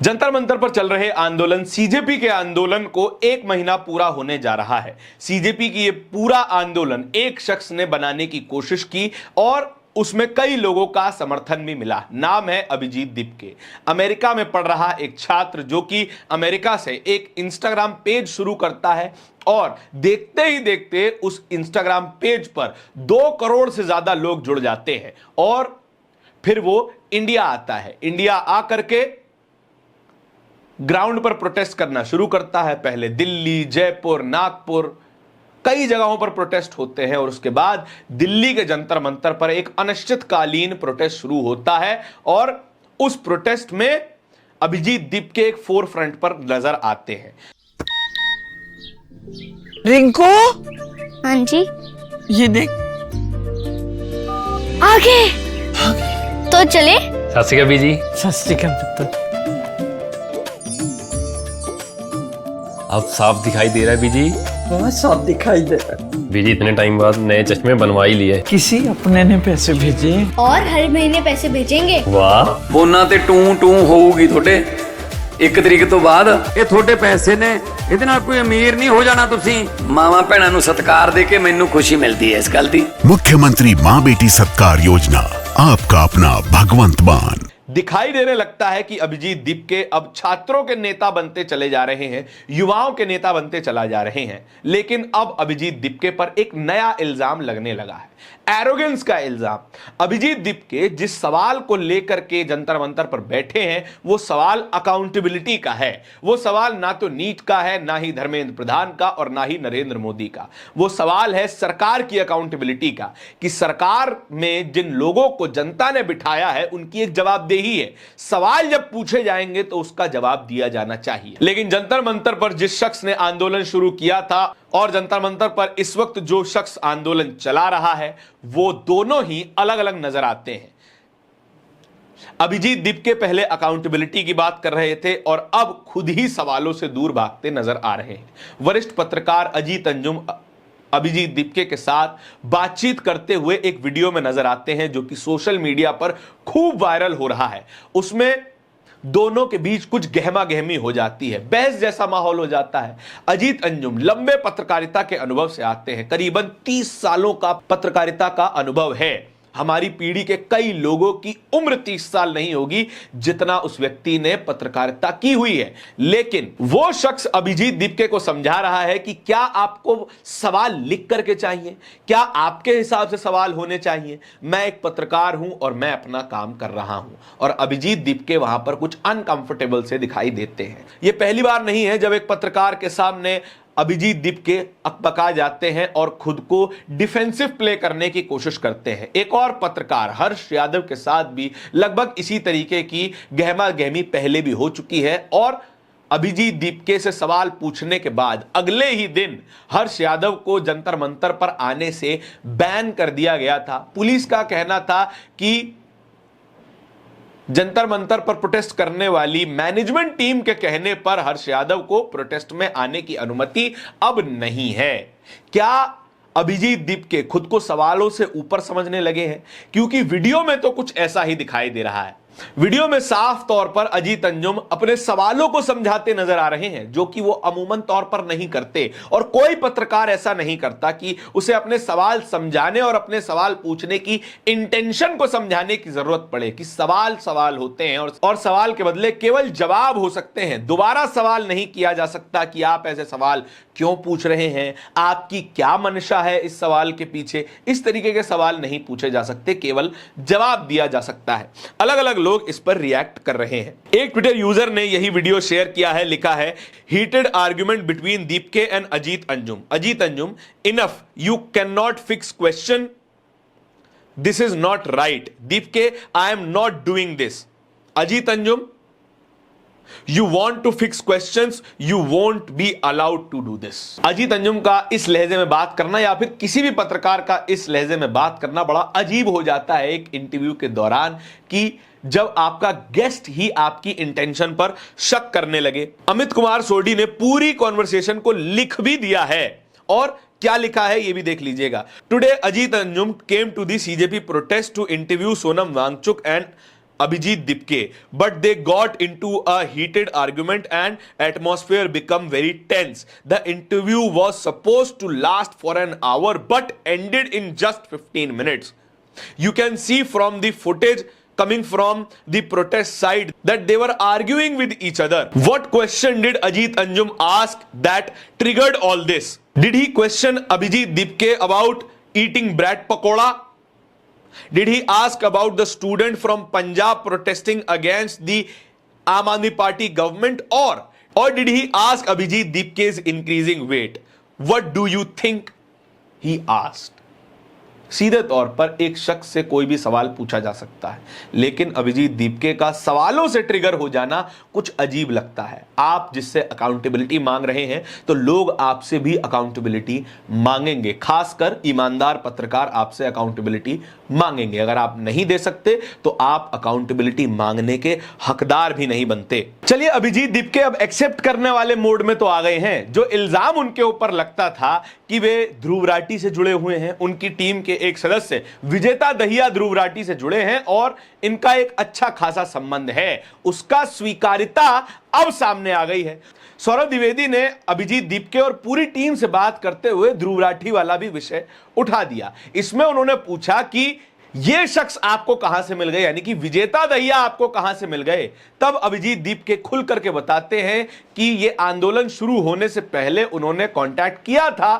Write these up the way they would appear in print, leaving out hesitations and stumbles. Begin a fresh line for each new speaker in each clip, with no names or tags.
जंतर मंतर पर चल रहे आंदोलन सीजेपी के आंदोलन को 1 महीना पूरा होने जा रहा है। सीजेपी की ये पूरा आंदोलन एक शख्स ने बनाने की कोशिश की और उसमें कई लोगों का समर्थन भी मिला। नाम है अभिजीत दीपके। अमेरिका में पढ़ रहा एक छात्र जो कि अमेरिका से एक इंस्टाग्राम पेज शुरू करता है और देखते ही देखते उस इंस्टाग्राम पेज पर 2 करोड़ से ज्यादा लोग जुड़ जाते हैं और फिर वो इंडिया आता है। इंडिया आकर के ग्राउंड पर प्रोटेस्ट करना शुरू करता है। पहले दिल्ली, जयपुर, नागपुर, कई जगहों पर प्रोटेस्ट होते हैं और उसके बाद दिल्ली के जंतर मंतर पर एक अनिश्चितकालीन प्रोटेस्ट शुरू होता है और उस प्रोटेस्ट में अभिजीत दीपके एक फोर फ्रंट पर नजर आते हैं।
रिंकू,
हाँ जी,
ये देख,
आगे तो चले।
सत श्री अकाल बीजी।
सत श्री अकाल पुत्र।
अब साफ दिखाई दे रहा है बीजी।
बहुत साफ दिखाई दे रहा है।
बीजी इतने टाइम बाद नए चश्मे बनवा ही लिए।
किसी अपने ने पैसे भेजे
और हर महीने पैसे भेजेंगे।
वाह,
ਫੋਨਾਂ ਤੇ ਟੂ ਹੋਊਗੀ ਤੁਹਾਡੇ 1 ਤਰੀਕ ਤੋਂ ਬਾਅਦ। ਇਹ ਤੁਹਾਡੇ ਪੈਸੇ ਨੇ, ਇਹਦੇ ਨਾਲ ਕੋਈ ਅਮੀਰ ਨਹੀਂ ਹੋ ਜਾਣਾ ਤੁਸੀਂ। ਮਾਵਾਂ ਭੈਣਾਂ ਨੂੰ ਸਤਿਕਾਰ ਦੇ ਕੇ ਮੈਨੂੰ ਖੁਸ਼ੀ ਮਿਲਦੀ ਹੈ ਇਸ ਗੱਲ ਦੀ।
मुख्यमंत्री माँ बेटी सत्कार योजना, आपका अपना भगवंत मान।
दिखाई देने लगता है कि अभिजीत दीपके अब छात्रों के नेता बनते चले जा रहे हैं, युवाओं के नेता बनते चला जा रहे हैं। लेकिन अब अभिजीत दीपके पर एक नया इल्जाम लगने लगा है, एरोगेंस का इल्जाम। अभिजीत दीपके जिस सवाल को लेकर के जंतर मंतर पर बैठे हैं वो सवाल अकाउंटेबिलिटी का है। वो सवाल ना तो नीट का है, ना ही धर्मेंद्र प्रधान का और ना ही नरेंद्र मोदी का। वो सवाल है सरकार की अकाउंटेबिलिटी का कि सरकार में जिन लोगों को जनता ने बिठाया है उनकी एक जवाबदेही है। सवाल जब पूछे जाएंगे तो उसका जवाब दिया जाना चाहिए। लेकिन जंतर मंतर पर जिस शख्स ने आंदोलन शुरू किया था और जंतर मंतर पर इस वक्त जो शख्स आंदोलन चला रहा है वो दोनों ही अलग अलग नजर आते हैं। अभिजीत दीपके पहले अकाउंटेबिलिटी की बात कर रहे थे और अब खुद ही सवालों से दूर भागते नजर आ रहे हैं। वरिष्ठ पत्रकार अजीत अंजुम अभिजीत दीपके के साथ बातचीत करते हुए एक वीडियो में नजर आते हैं जो कि सोशल मीडिया पर खूब वायरल हो रहा है। उसमें दोनों के बीच कुछ गहमा गहमी हो जाती है, बहस जैसा माहौल हो जाता है। अजीत अंजुम लंबे पत्रकारिता के अनुभव से आते हैं, करीबन 30 सालों का पत्रकारिता का अनुभव है। हमारी पीढ़ी के कई लोगों की उम्र 30 साल नहीं होगी जितना उस व्यक्ति ने पत्रकारिता की हुई है। लेकिन वो शख्स अभिजीत दीपके को समझा रहा है कि क्या आपको सवाल लिख करके चाहिए, क्या आपके हिसाब से सवाल होने चाहिए। मैं एक पत्रकार हूं और मैं अपना काम कर रहा हूं। और अभिजीत दीपके वहां पर कुछ अनकंफर्टेबल से दिखाई देते हैं। यह पहली बार नहीं है जब एक पत्रकार के सामने अभिजीत दीपके अकबका जाते हैं और खुद को डिफेंसिव प्ले करने की कोशिश करते हैं। एक और पत्रकार हर्ष यादव के साथ भी लगभग इसी तरीके की गहमा गहमी पहले भी हो चुकी है और अभिजीत दीपके से सवाल पूछने के बाद अगले ही दिन हर्ष यादव को जंतर मंतर पर आने से बैन कर दिया गया था। पुलिस का कहना था कि जंतर मंतर पर प्रोटेस्ट करने वाली मैनेजमेंट टीम के कहने पर हर्ष यादव को प्रोटेस्ट में आने की अनुमति अब नहीं है। क्या अभिजीत दीपके खुद को सवालों से ऊपर समझने लगे हैं? क्योंकि वीडियो में तो कुछ ऐसा ही दिखाई दे रहा है। वीडियो में साफ तौर पर अजीत अंजुम अपने सवालों को समझाते नजर आ रहे हैं जो कि वो अमूमन तौर पर नहीं करते और कोई पत्रकार ऐसा नहीं करता कि उसे अपने सवाल समझाने और अपने सवाल पूछने की इंटेंशन को समझाने की जरूरत पड़े कि सवाल सवाल होते हैं और सवाल के बदले केवल जवाब हो सकते हैं। दोबारा सवाल नहीं किया जा सकता कि आप ऐसे सवाल क्यों पूछ रहे हैं, आपकी क्या मंशा है इस सवाल के पीछे। इस तरीके के सवाल नहीं पूछे जा सकते, केवल जवाब दिया जा सकता है। अलग अलग लोग इस पर रिएक्ट कर रहे हैं। एक ट्विटर यूजर ने यही वीडियो शेयर किया है, लिखा है heated argument between Dipke and Ajit Anjum. Ajit Anjum, enough, you can not fix question, this is not right. Dipke, I am not doing this. Ajit Anjum, You want to fix questions, you won't be allowed to do this। Ajit Anjum का इस लहजे में बात करना या फिर किसी भी पत्रकार का इस लहजे में बात करना बड़ा अजीब हो जाता है एक इंटरव्यू के दौरान कि जब आपका गेस्ट ही आपकी इंटेंशन पर शक करने लगे। अमित कुमार सोडी ने पूरी कॉन्वर्सेशन को लिख भी दिया है और क्या लिखा है ये भी देख लीजिएगा। Today Ajit Anjum came to the CJP protest to interview Sonam Wangchuk and Abhijit Dipke, but they got into a heated argument and atmosphere became very tense. The interview was supposed to last for an hour but ended in just 15 minutes. You can see from the footage coming from the protest side that they were arguing with each other. What question did Ajit Anjum ask that triggered all this? Did he question Abhijit Dipke about eating bread pakoda? Did he ask about the student from Punjab protesting against the Aam Aadmi Party government, or did he ask Abhijit Dipke's increasing weight? What do you think he asked? सीधे तौर पर एक शख्स से कोई भी सवाल पूछा जा सकता है, लेकिन अभिजीत दीपके का सवालों से ट्रिगर हो जाना कुछ अजीब लगता है। आप जिससे अकाउंटेबिलिटी मांग रहे हैं तो लोग आपसे भी अकाउंटेबिलिटी मांगेंगे, खासकर ईमानदार पत्रकार आपसे अकाउंटेबिलिटी मांगेंगे। अगर आप नहीं दे सकते तो आप अकाउंटेबिलिटी मांगने के हकदार भी नहीं बनते। चलिए, अभिजीत दीपके अब एक्सेप्ट करने वाले मोड में तो आ गए हैं। जो इल्जाम उनके ऊपर लगता था कि वे ध्रुव राठी से जुड़े हुए हैं, उनकी टीम के एक सदस्य विजेता दहिया ध्रुव राठी से जुड़े हैं और इनका एक अच्छा खासा संबंध है, उसका स्वीकार्यता अब सामने आ गई है। सौरभ द्विवेदी ने अभिजीत दीपके और पूरी टीम से बात करते हुए ध्रुव राठी वाला भी विषय उठा दिया। इसमें उन्होंने पूछा कि ये शख्स आपको कहां से मिल गए, यानी कि विजेता दहिया आपको कहां से मिल गए। तब अभिजीत दीपके खुल करके बताते हैं कि ये आंदोलन शुरू होने से पहले उन्होंने कांटेक्ट किया था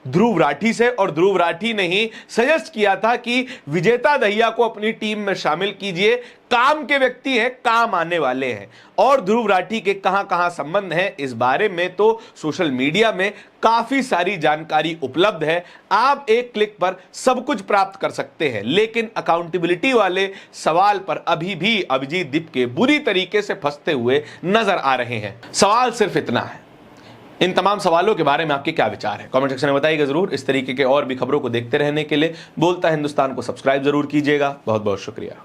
ध्रुव राठी से और ध्रुव राठी ने ही सजेस्ट किया था कि विजेता दहिया को अपनी टीम में शामिल कीजिए, काम के व्यक्ति हैं, काम आने वाले हैं। और ध्रुव राठी के कहां कहां संबंध हैं इस बारे में तो सोशल मीडिया में काफी सारी जानकारी उपलब्ध है, आप एक क्लिक पर सब कुछ प्राप्त कर सकते हैं। लेकिन अकाउंटेबिलिटी वाले सवाल पर अभी भी अभिजीत दीपके बुरी तरीके से फंसते हुए नजर आ रहे हैं। सवाल सिर्फ इतना है, इन तमाम सवालों के बारे में आपके क्या विचार है, कमेंट सेक्शन में बताइएगा जरूर। इस तरीके के और भी खबरों को देखते रहने के लिए बोलता हिंदुस्तान को सब्सक्राइब जरूर कीजिएगा। बहुत बहुत शुक्रिया।